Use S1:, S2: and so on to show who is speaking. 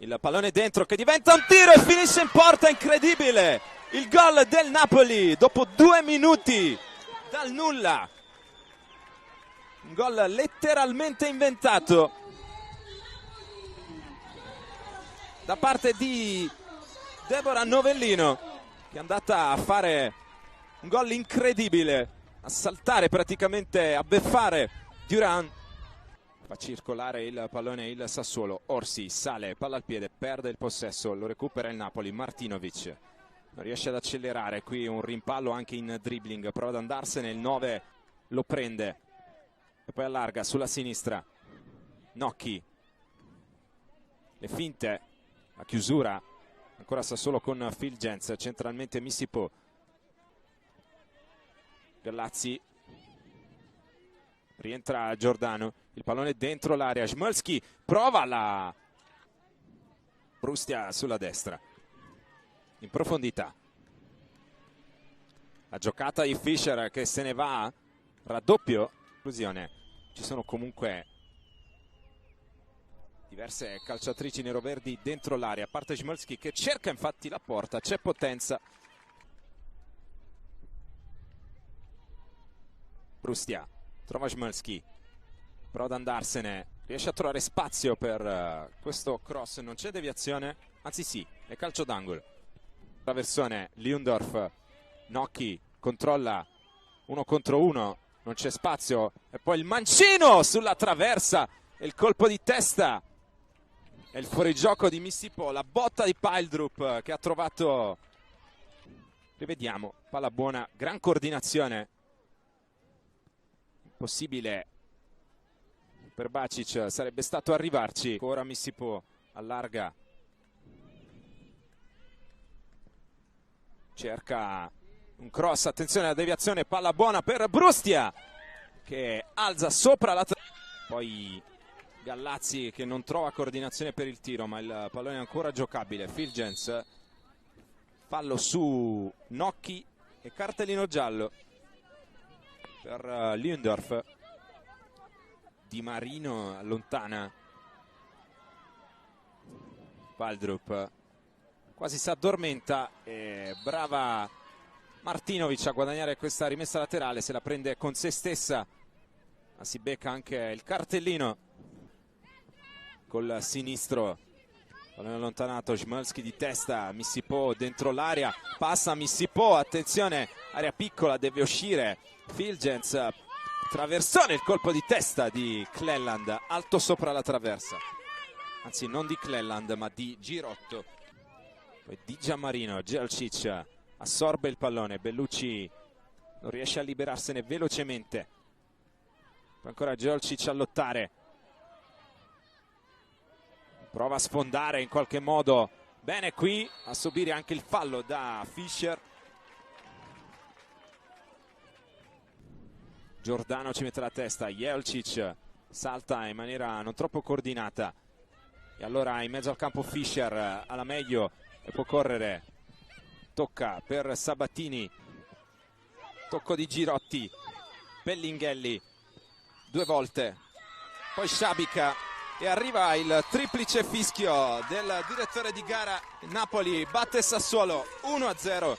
S1: Il pallone dentro che diventa un tiro e finisce in porta, incredibile! Il gol del Napoli dopo 2 minuti dal nulla. Un gol letteralmente inventato da parte di Deborah Novellino, che è andata a fare un gol incredibile, a saltare praticamente, a beffare Duran. Fa circolare il pallone il Sassuolo. Orsi sale, palla al piede, perde il possesso, lo recupera il Napoli. Martinovic non riesce ad accelerare, qui un rimpallo anche in dribbling, prova ad andarsene, il 9 lo prende e poi allarga sulla sinistra. Nocchi, le finte, la chiusura, ancora Sassuolo con Filgens, centralmente Missipo. Gallazzi, rientra Giordano, il pallone dentro l'area, Smolski prova la Brustia sulla destra, in profondità. La giocata di Fischer che se ne va, raddoppio, conclusione. Ci sono comunque diverse calciatrici neroverdi dentro l'area, a parte Smolski che cerca infatti la porta, c'è potenza. Brustia trova Smolski, prova ad andarsene, riesce a trovare spazio per questo cross, non c'è deviazione, anzi sì, è calcio d'angolo. Traversone, Liundorf, Nocchi controlla 1 contro 1, non c'è spazio, e poi il mancino sulla traversa e il colpo di testa e il fuorigioco di Missipo, la botta di Paldrup che ha trovato, rivediamo, palla buona, gran coordinazione. Possibile per Bacic sarebbe stato arrivarci. Ora Missipo allarga, cerca un cross, attenzione alla deviazione, palla buona per Brustia che alza sopra la poi Gallazzi che non trova coordinazione per il tiro, ma il pallone è ancora giocabile. Filgens, fallo su Nocchi e cartellino giallo per Liundorf. Di Marino allontana Paldrup, quasi si addormenta, e brava Martinovic a guadagnare questa rimessa laterale, se la prende con se stessa, ma si becca anche il cartellino col sinistro. Pallone allontanato, Smolski di testa, Missipo dentro l'area, passa Missipo, attenzione, area piccola, deve uscire Filgens, traversone, il colpo di testa di Cleland, alto sopra la traversa, anzi non di Cleland ma di Girotto. Poi di Giammarino, Gelcic assorbe il pallone, Bellucci non riesce a liberarsene velocemente, poi ancora Gelcic a lottare, prova a sfondare in qualche modo, bene qui a subire anche il fallo da Fischer. Giordano ci mette la testa, Jelcic salta in maniera non troppo coordinata e allora in mezzo al campo Fischer alla meglio e può correre, tocca per Sabatini, tocco di Girotti, Bellinghelli 2 volte, poi Szabica e arriva il triplice fischio del direttore di gara. Napoli batte Sassuolo 1-0.